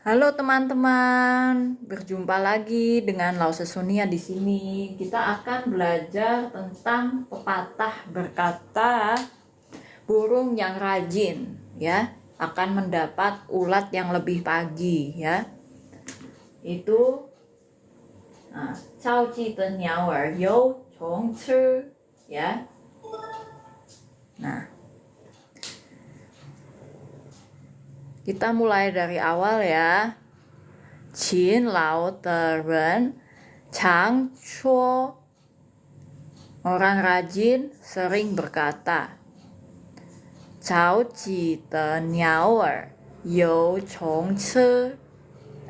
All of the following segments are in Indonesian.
Halo teman-teman, berjumpa lagi dengan Lause Sonia di sini. Kita akan belajar tentang pepatah berkata burung yang rajin ya akan mendapat ulat yang lebih pagi ya. Itu Cao ji de niao er you chong chi ya. Nah, kita mulai dari awal ya. Qin lao de ren chang chuo. Orang rajin sering berkata. Cao ji de niao er you chong chi.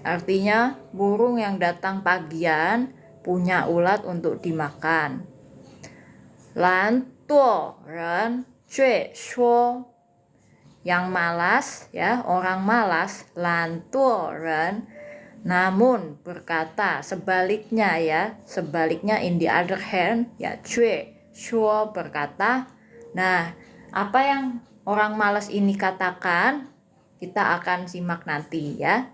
Artinya burung yang datang pagian punya ulat untuk dimakan. Lan duo ren jue shuo. Yang malas ya, orang malas, lan duo ren, namun berkata sebaliknya ya, sebaliknya in the other hand ya, jue shuo berkata. Nah, apa yang orang malas ini katakan kita akan simak nanti ya.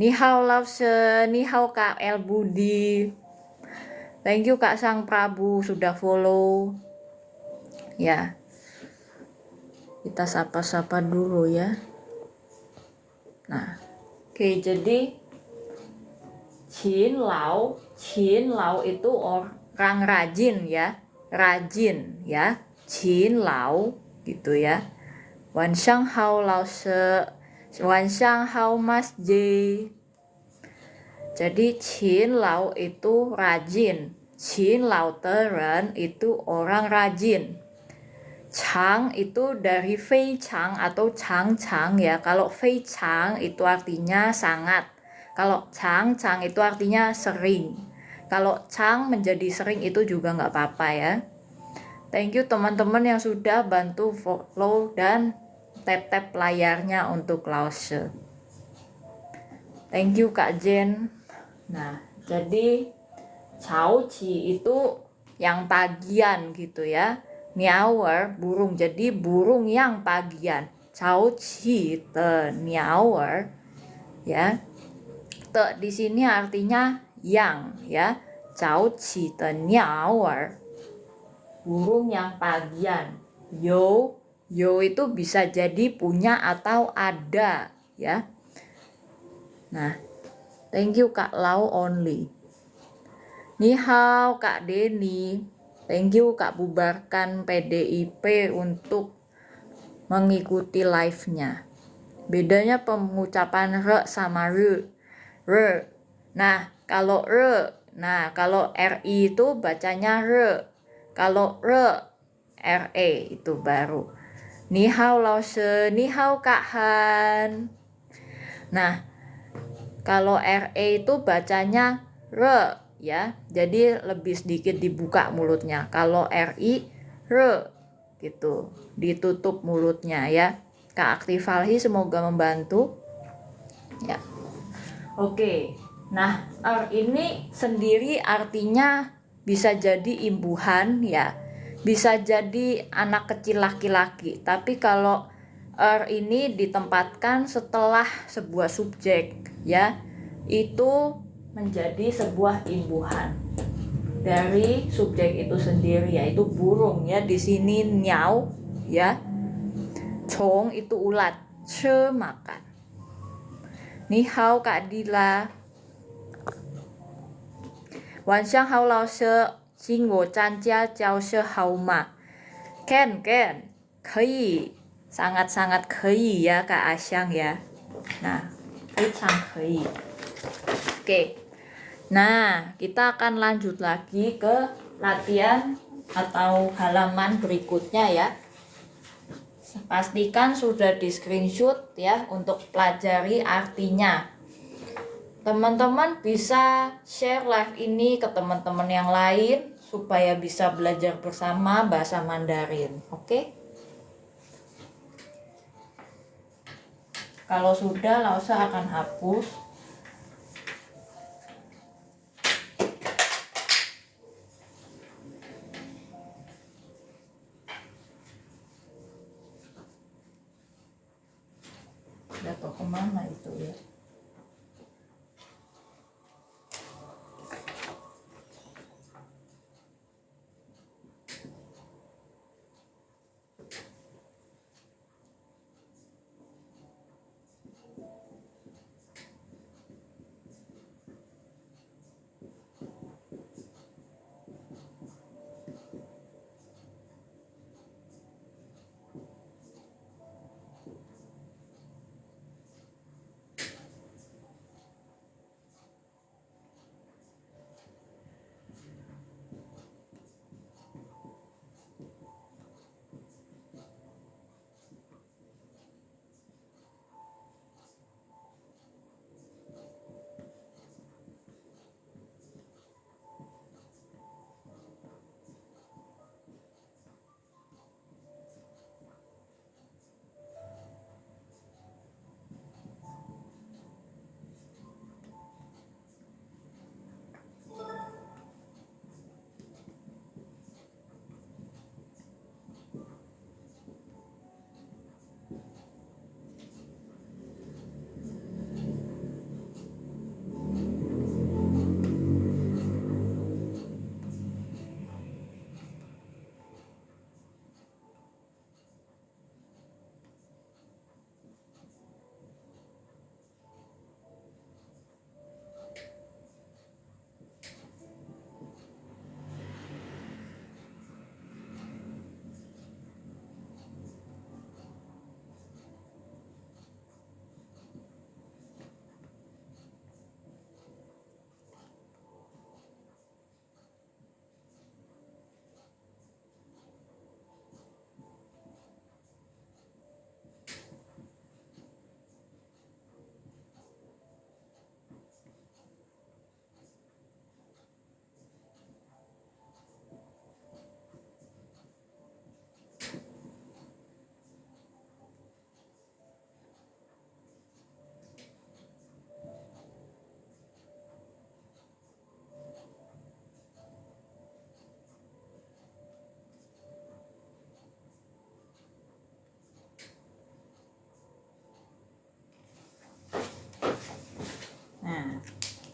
Ni hao Lause, ni hao Kak El Budi. Thank you Kak Sang Prabu sudah follow. Ya. Kita sapa-sapa dulu ya. Nah, oke, jadi Qin Lao itu orang rajin ya. Rajin ya. Qin Lao gitu ya. Wan Xiang Hao Lause, Wan Xiang Hao Mas J. Jadi Qin Lao itu rajin. Qin Lao Teren itu orang rajin. Chang itu dari fei chang atau chang chang ya. Kalau fei chang itu artinya sangat. Kalau chang chang itu artinya sering. Kalau chang menjadi sering itu juga nggak apa-apa ya. Thank you teman-teman yang sudah bantu follow dan tap-tap layarnya untuk Lause. Thank you Kak Jen. Nah, jadi Cao Ji itu yang pagian gitu ya. Niawer burung, jadi burung yang pagian. Cao Ji de niawer ya. Te di sini artinya yang ya. Cao Ji de niawer burung yang pagian. Yo itu bisa jadi punya atau ada ya. Nah, thank you Kak Lau only. Ni hao Kak Deni. Thank you Kak Bubarkan PDIP untuk mengikuti live-nya. Bedanya pengucapan re sama re. Re. Nah, kalau re, kalau RI itu bacanya re. Kalau re, RE itu baru. Ni hao Lause, ni hao Kak Han. Nah, kalau RE itu bacanya re ya, jadi lebih sedikit dibuka mulutnya. Kalau RI re gitu, ditutup mulutnya ya. Kak Aktifalhi semoga membantu ya. Oke, nah ini sendiri artinya bisa jadi imbuhan ya, bisa jadi anak kecil laki-laki. Tapi kalau ini ditempatkan setelah sebuah subjek ya, itu menjadi sebuah imbuhan dari subjek itu sendiri, yaitu burung ya. Di sini niao ya, chong itu ulat, che makan. Ni hao Kak Dila. Wan xiang hao lao she, jing wo zhan jia jiao she hao ma. Ken, kei, sangat-sangat kei ya Kak Asyang ya. Nah,非常可以. Oke. Nah, kita akan lanjut lagi ke latihan atau halaman berikutnya ya. Pastikan sudah di screenshot ya untuk pelajari artinya. Teman-teman bisa share live ini ke teman-teman yang lain supaya bisa belajar bersama bahasa Mandarin. Oke? Kalau sudah, Lause akan hapus. Jatuh kemana itu ya?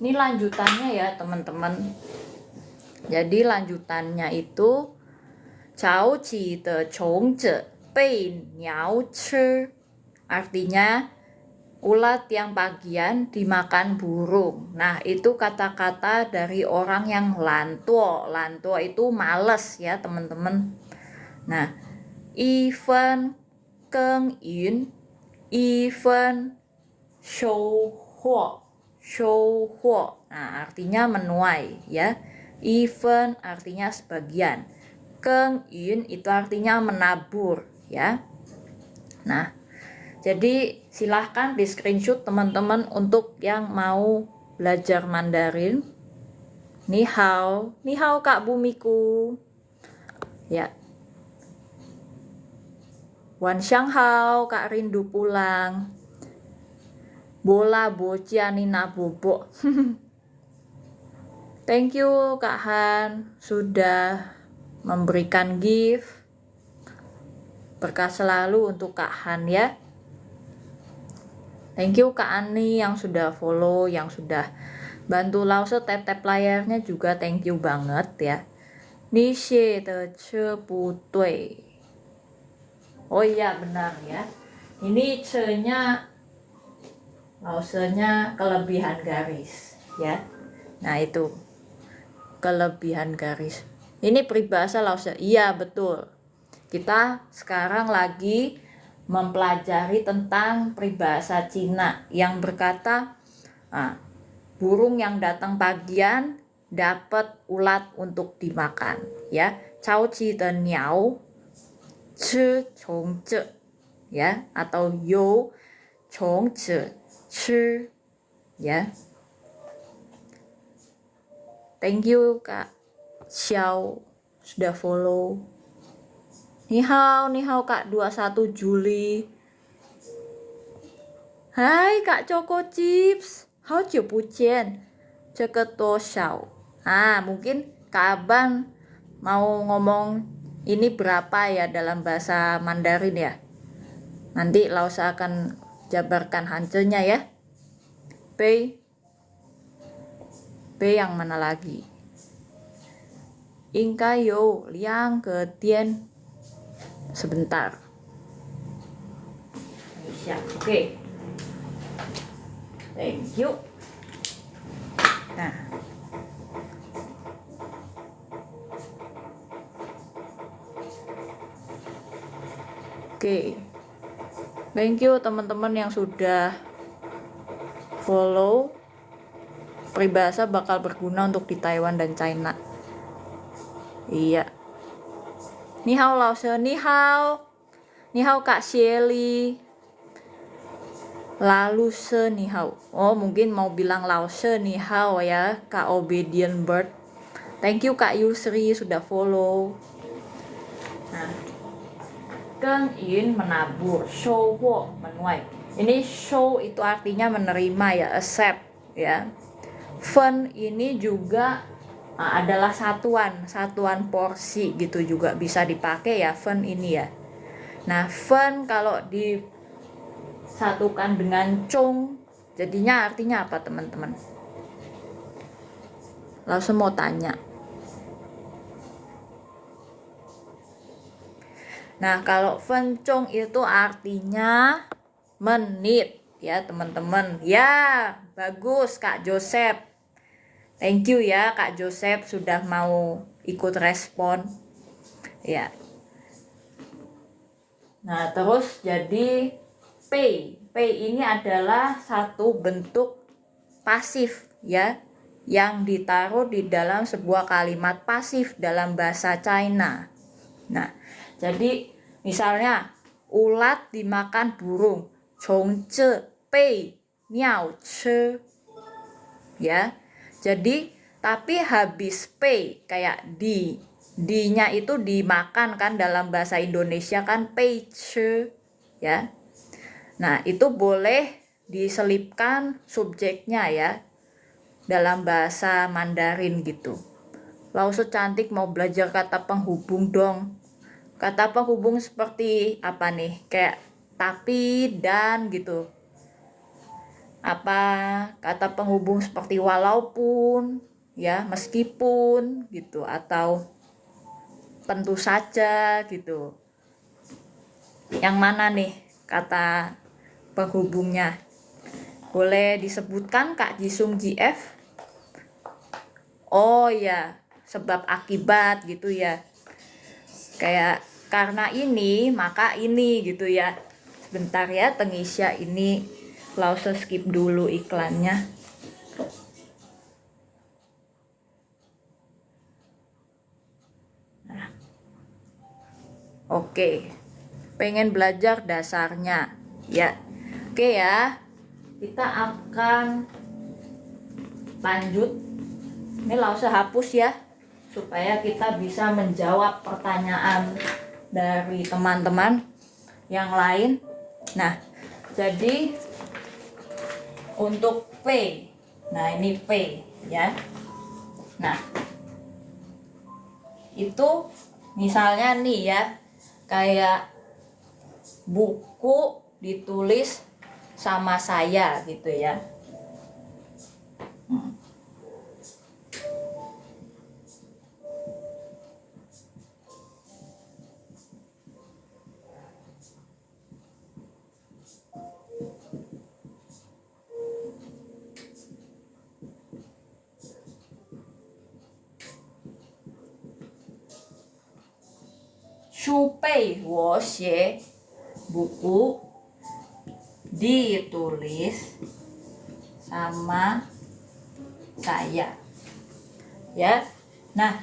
Ini lanjutannya ya teman-teman. Jadi lanjutannya itu Chao qi de chong zhe bei niao chi. Artinya ulat yang pagian dimakan burung. Nah, itu kata-kata dari orang yang lantuo. Lantuo itu males ya, teman-teman. Nah, yi fen geng yun, yi fen shou huo, shou huo. Nah, artinya menuai ya. Yi fen artinya sebagian. Geng yun itu artinya menabur ya. Nah, jadi silahkan di screenshot teman-teman untuk yang mau belajar Mandarin. Ni hao Kak Bumiku. Ya. Wan Xiang hao, Kak rindu pulang. Bola bocah Nina bobo. Thank you Kak Han sudah memberikan gift. Berkah selalu untuk Kak Han ya. Thank you Kak Ani yang sudah follow, yang sudah bantu Lause tap-tap layarnya juga thank you banget ya. Ni xie de che bu dui. Oh iya benar ya. Ini ce-nya Lause-nya kelebihan garis ya. Nah itu kelebihan garis. Ini peribahasa Lause. Iya betul. Kita sekarang lagi mempelajari tentang peribahasa Cina yang berkata burung yang datang pagian dapat ulat untuk dimakan ya. Cao qi de niao chi chong zhe ya, atau you chong zhe chi ya. Thank you Kak Xiao sudah follow. Ni hao Kak 21 Juli. Hai Kak Choco Chips. Hao jiu bu jian. Ce ge duo xiao. Mungkin Kak Aban mau ngomong ini berapa ya dalam bahasa Mandarin ya. Nanti Lause akan jabarkan hancurnya ya. Bei yang mana lagi? Ingkai you liang ke tian. Sebentar. Oke. Thank you. Nah. Oke. Thank you teman-teman yang sudah follow. Peribahasa bakal berguna untuk di Taiwan dan China. Iya. Ni hao Lause, ni hao Kak Shelly. Lalu se ni hao. Oh mungkin mau bilang Lause ni hao ya Kak Obedient Bird. Thank you Kak Yusri sudah follow. Nah, Geng yin menabur, shou huo menuai. Ini shou itu artinya menerima ya, accept ya. Fen ini juga adalah satuan porsi gitu juga bisa dipakai ya fen ini ya. Nah fen kalau disatukan dengan cong jadinya artinya apa teman-teman? Langsung mau tanya. Nah kalau fen cong itu artinya menit ya teman-teman. Ya bagus Kak Joseph. Thank you ya Kak Joseph sudah mau ikut respon. Ya. Nah, terus jadi pay. Pay ini adalah satu bentuk pasif ya yang ditaruh di dalam sebuah kalimat pasif dalam bahasa China. Nah, jadi misalnya ulat dimakan burung. Chongzhe bei niao chi. Ya. Jadi tapi habis pei kayak di-nya itu dimakan kan dalam bahasa Indonesia kan pei che ya. Nah, itu boleh diselipkan subjeknya ya dalam bahasa Mandarin gitu. Lause cantik mau belajar kata penghubung dong. Kata penghubung seperti apa nih? Kayak tapi dan gitu. apa kata penghubung seperti walaupun, ya, meskipun gitu, atau tentu saja gitu. Yang mana nih kata penghubungnya? Boleh disebutkan Kak Jisung GF? Oh ya, sebab akibat gitu ya. Kayak karena ini maka ini gitu ya. Sebentar ya Tengisya, ini Lause skip dulu iklannya. Nah, oke. Pengen belajar dasarnya ya. Oke ya. Kita akan lanjut. Ini Lause hapus ya, supaya kita bisa menjawab pertanyaan dari teman-teman yang lain. Nah, jadi untuk P, nah ini P ya. Nah, itu misalnya nih ya, kayak buku ditulis sama saya gitu ya. Supei wo xie, buku ditulis sama saya ya. Nah,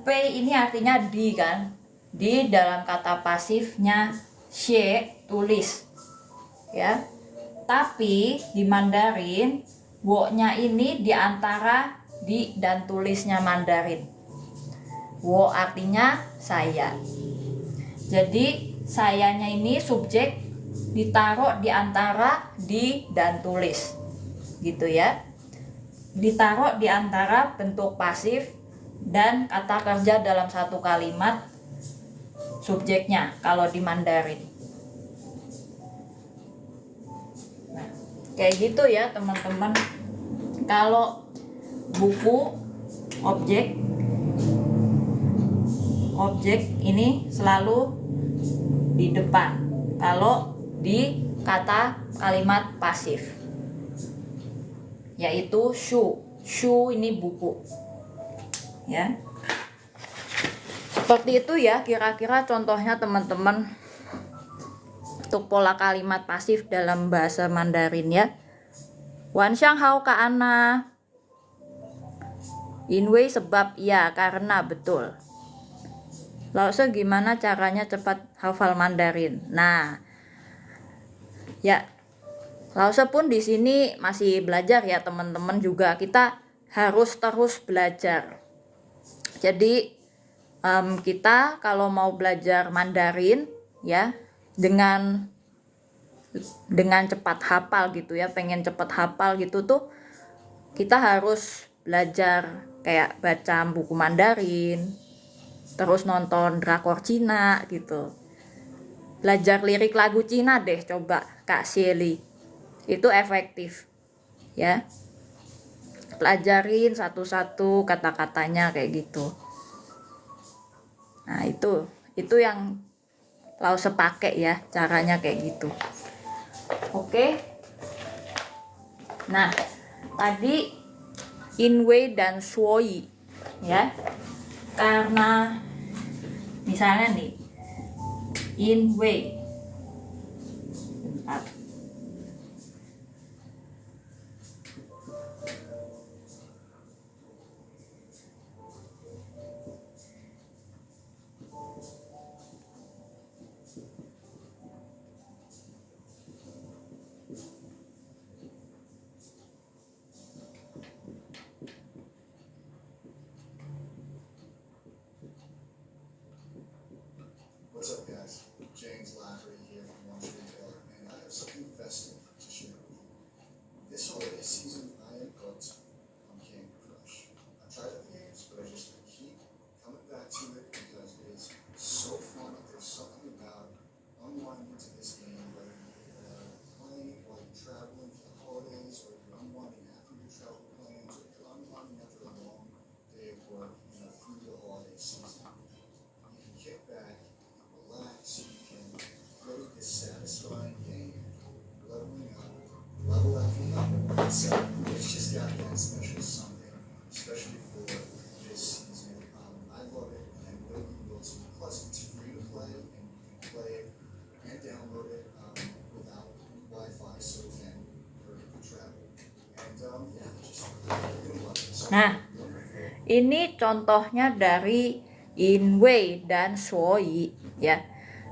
P ini artinya di kan, di dalam kata pasifnya xie, tulis ya. Tapi di Mandarin wo-nya ini di antara di dan tulisnya Mandarin. Wo artinya saya. Jadi sayanya ini subjek ditaruh di antara di dan tulis gitu ya. Ditaruh di antara bentuk pasif dan kata kerja dalam satu kalimat subjeknya kalau di Mandarin. Nah, kayak gitu ya teman-teman. Kalau buku objek ini selalu di depan kalau di kata kalimat pasif, yaitu shu ini buku ya. Seperti itu ya kira-kira contohnya teman-teman untuk pola kalimat pasif dalam bahasa Mandarin ya. Wan xiang hao ka ana, inwei sebab ya, karena, betul. Lause gimana caranya cepat hafal Mandarin? Nah, ya, Lause pun di sini masih belajar ya teman-teman juga. Kita harus terus belajar. Jadi kita kalau mau belajar Mandarin ya dengan cepat hafal gitu ya, pengen cepat hafal gitu tuh, kita harus belajar kayak baca buku Mandarin, terus nonton drakor Cina gitu. Belajar lirik lagu Cina deh coba Kak Shelly. Itu efektif ya. Pelajarin satu-satu kata-katanya kayak gitu. Nah, itu yang Lause pakai ya, caranya kayak gitu. Oke. Nah, tadi inwei dan shuoi ya. Karena misalnya nih inwei, bentar. What's up, guys? James Lafferty here from Launch Retailer, and I have something festive to share with you. This holiday season, I am hooked on Candy Crush. I've tried other games, but I just keep coming back to it because it is so fun. There's something about unwinding to this game, whether you're playing while you're traveling for the holidays, Nah, ini contohnya dari in wei dan suoi ya.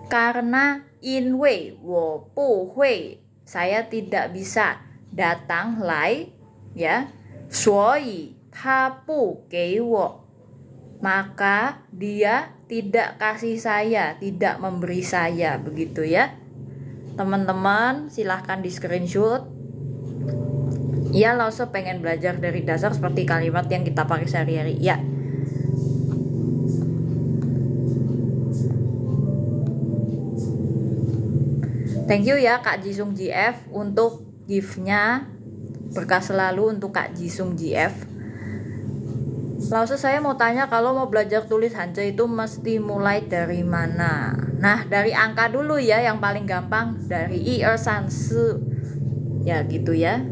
Karena in wei wo bu hui, saya tidak bisa datang lai ya. Suoi ta bu gei wo, maka dia tidak kasih saya, tidak memberi saya, begitu ya. Teman-teman silahkan di screenshot. Ya, Lause pengen belajar dari dasar seperti kalimat yang kita pakai sehari-hari. Ya. Thank you ya Kak Jisung GF untuk gift-nya. Berkah selalu untuk Kak Jisung GF. Lause saya mau tanya, kalau mau belajar tulis Hanja itu mesti mulai dari mana? Nah, dari angka dulu ya, yang paling gampang dari 1 2 3 4. Ya, gitu ya.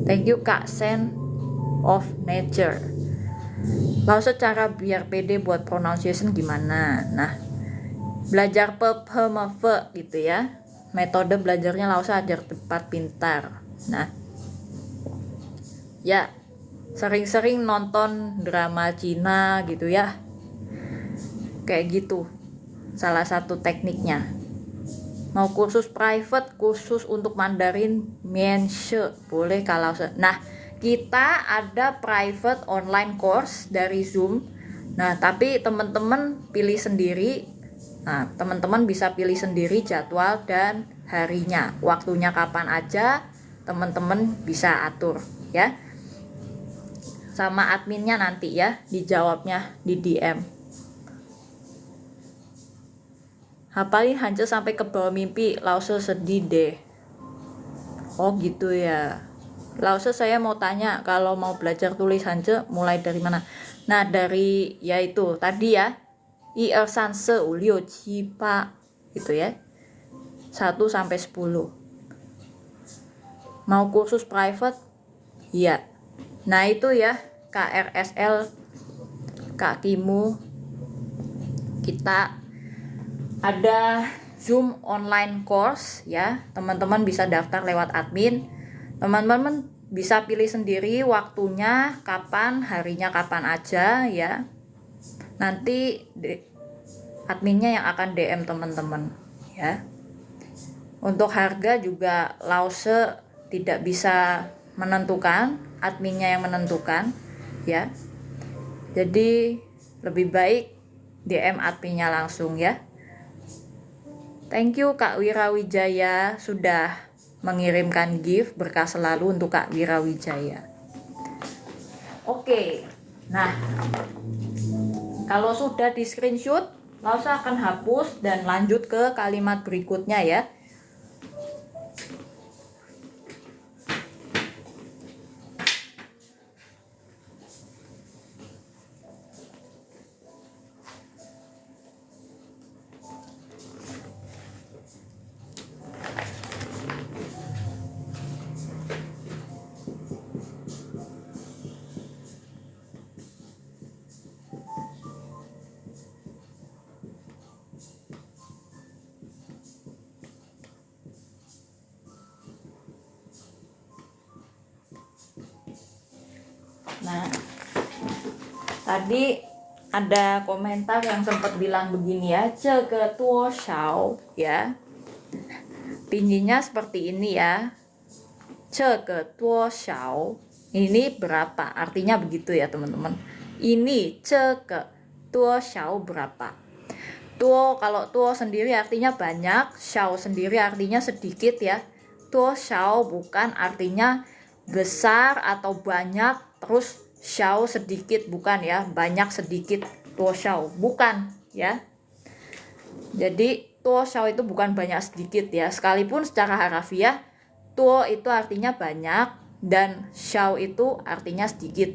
Thank you Kak Sen of Nature. Lalu secara biar pede buat pronunciation gimana? Nah, belajar pe gitu ya. Metode belajarnya lalu ajar tepat pintar. Nah, ya sering-sering nonton drama Cina gitu ya. Kayak gitu. Salah satu tekniknya. Mau kursus private, kursus untuk Mandarin, mienshe, boleh kalau nah, kita ada private online course dari Zoom. Nah, tapi teman-teman pilih sendiri. Nah, teman-teman bisa pilih sendiri jadwal dan harinya. Waktunya kapan aja, teman-teman bisa atur ya. Sama adminnya nanti ya, dijawabnya di DM. Hafalin Hanja sampai ke bawah mimpi, Lause sedih deh. Oh gitu ya. Lause saya mau tanya, kalau mau belajar tulis Hanja mulai dari mana? Nah, dari yaitu tadi ya, 1 2 3 4 5 6 7 8 gitu ya. 1 sampai 10. Mau kursus private? Iya. Nah, itu ya, KRSL, Kak Kimu, kita ada Zoom online course ya. Teman-teman bisa daftar lewat admin. Teman-teman bisa pilih sendiri waktunya kapan, harinya kapan aja ya. Nanti adminnya yang akan DM teman-teman ya. Untuk harga juga Lause tidak bisa menentukan, adminnya yang menentukan ya. Jadi lebih baik DM adminnya langsung ya. Thank you Kak Wirawijaya sudah mengirimkan gift, berkah selalu untuk Kak Wirawijaya. Oke, nah kalau sudah di screenshot, Lause akan hapus dan lanjut ke kalimat berikutnya ya. Nah, tadi ada komentar yang sempat bilang begini ya, ce ke tuo xiao ya. Tingginya seperti ini ya. Ce ke tuo xiao. Ini berapa? Artinya begitu ya, teman-teman. Ini ce ke tuo xiao berapa? Tuo, kalau tuo sendiri artinya banyak, xiao sendiri artinya sedikit ya. Tuo xiao bukan artinya besar atau banyak, terus xiao sedikit, bukan ya, banyak sedikit, tuo xiao bukan ya. Jadi tuo xiao itu bukan banyak sedikit ya, sekalipun secara harafiah tuo itu artinya banyak dan xiao itu artinya sedikit.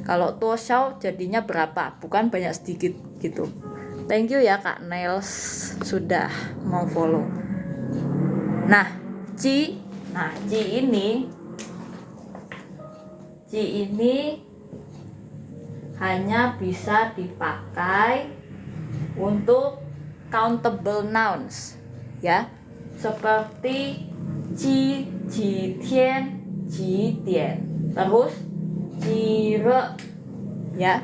Kalau tuo xiao jadinya berapa, bukan banyak sedikit gitu. Thank you ya Kak Nails sudah mau follow. Nah, ci ini hanya bisa dipakai untuk countable nouns ya. Seperti ji, ji tian, ji dian. Terus jire ya.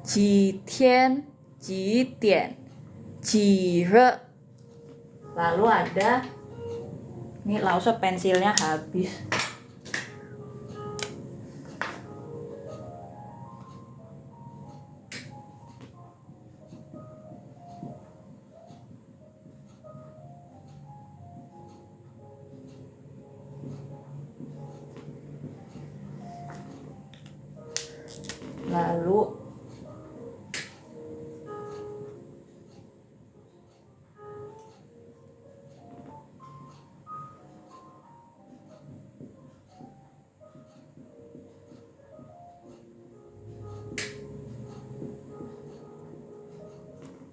Jitian, jitian, jire. Lalu ada, ini Lause pensilnya habis. Lalu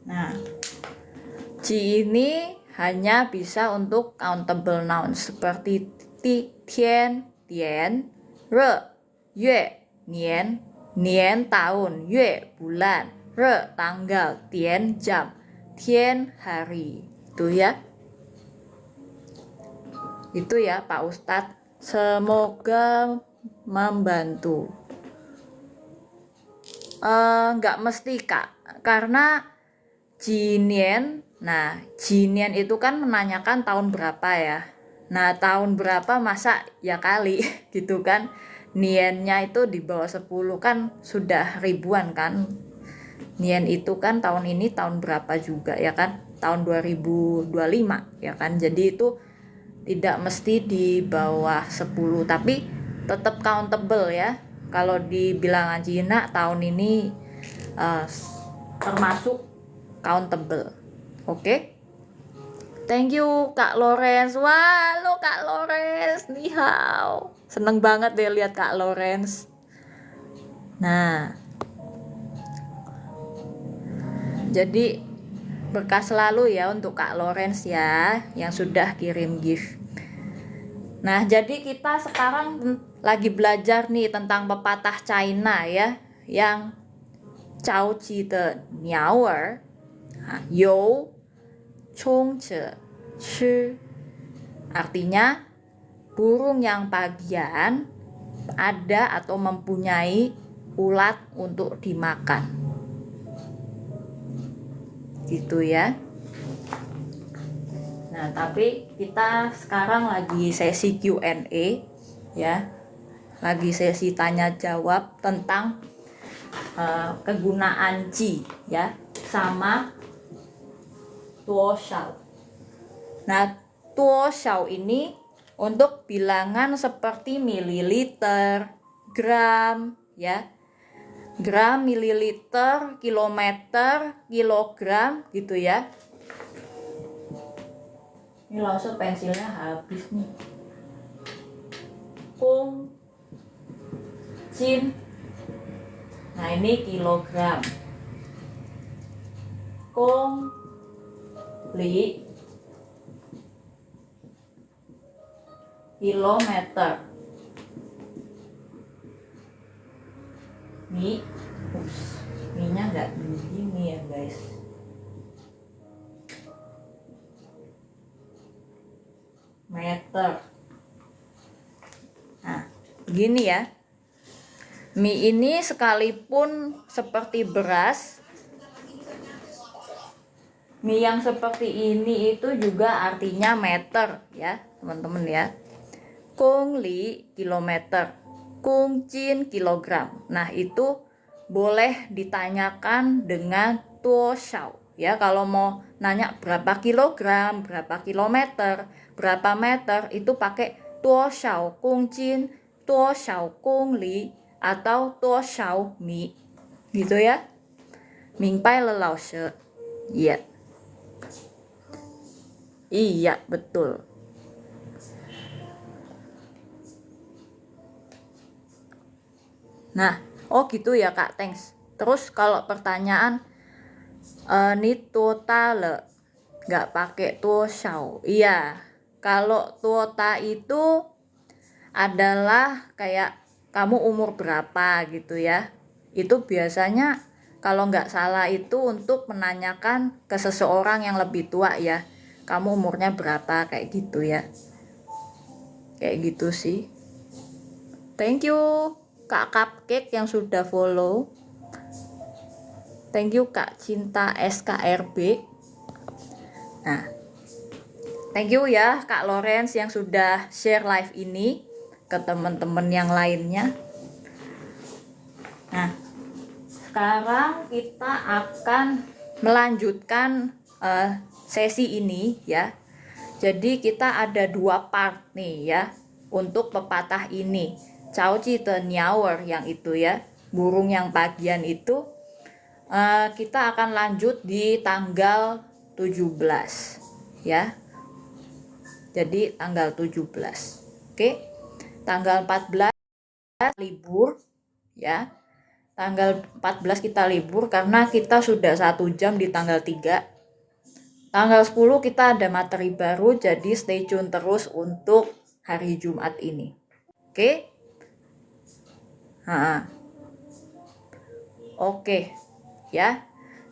nah, ji ini hanya bisa untuk countable noun seperti ti, tian, tian, re, yue, nian, nian tahun, yue bulan, re tanggal, tian jam, tian hari. Itu ya. Itu ya Pak Ustadz. Semoga membantu. Nggak mesti Kak, karena jinian, nah jinian itu kan menanyakan tahun berapa ya. Nah tahun berapa masa ya kali gitu kan. Niannya itu di bawah 10 kan sudah ribuan kan. Nian itu kan tahun ini tahun berapa juga ya kan, tahun 2025 ya kan. Jadi itu tidak mesti di bawah 10, tapi tetap countable ya. Kalau di bilangan Cina tahun ini termasuk countable. Oke. Thank you Kak Lawrence. Wah, lo Kak Lawrence, ni hao. Seneng banget deh lihat Kak Lawrence. Nah, jadi berkah selalu ya untuk Kak Lawrence ya yang sudah kirim gift. Nah, jadi kita sekarang lagi belajar nih tentang pepatah China ya, yang Zhao Ji de Niao Er, You Chong Zhe Chi. Artinya, burung yang pagian ada atau mempunyai ulat untuk dimakan. Gitu ya. Nah, tapi kita sekarang lagi sesi Q&A ya. Lagi sesi tanya jawab tentang kegunaan ji ya sama tuo xiao. Nah, tuo xiao ini untuk bilangan seperti mililiter, gram ya. Gram, mililiter, kilometer, kilogram gitu ya. Ini langsung pensilnya habis nih. Kung, jin. Nah ini kilogram. Kung, li, kilometer. Mi, mi-nya nggak begini ya guys. Meter. Nah, begini ya. Mie ini sekalipun seperti beras, mie yang seperti ini itu juga artinya meter ya, teman-teman ya. Kung li kilometer, kung jin kilogram. Nah, itu boleh ditanyakan dengan tuo xiao ya. Kalau mau nanya berapa kilogram, berapa kilometer, berapa meter, itu pakai tuo xiao kung jin, tuo xiao kung li, atau tuo xiao mi gitu ya. Mingpai le lao she. Iya. Iya, betul. Nah, oh gitu ya Kak, thanks. Terus kalau pertanyaan ni total nggak pakai tuo xiao. Iya, kalau tuota itu adalah kayak kamu umur berapa gitu ya. Itu biasanya kalau nggak salah itu untuk menanyakan ke seseorang yang lebih tua ya. Kamu umurnya berapa kayak gitu ya. Kayak gitu sih. Thank you Kak Cupcake yang sudah follow. Thank you Kak Cinta SKRB. Nah, thank you ya Kak Lawrence yang sudah share live ini ke teman-teman yang lainnya. Nah, sekarang kita akan melanjutkan sesi ini ya. Jadi kita ada 2 part nih ya untuk pepatah ini. Cao Ji de Niaoer yang itu ya, burung yang pagian itu. Kita akan lanjut di tanggal 17 ya. Jadi tanggal 17. Oke. Tanggal 14 libur ya. Tanggal 14 kita libur karena kita sudah 1 jam di tanggal 3. Tanggal 10 kita ada materi baru, jadi stay tune terus untuk hari Jumat ini. Oke? Oke. Ya.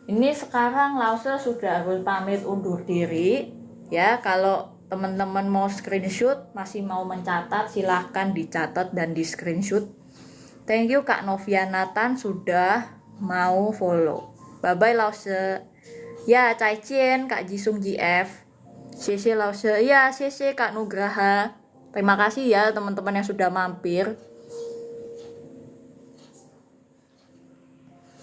Ini sekarang Lause sudah harus pamit undur diri. Ya, kalau teman-teman mau screenshot, masih mau mencatat, silahkan dicatat dan di screenshot. Thank you Kak Novianatan sudah mau follow. Bye bye Lause. Ya, Cai Chien, Kak Jisung GF. Xie Lause. Ya, Xie Kak Nugraha. Terima kasih ya teman-teman yang sudah mampir.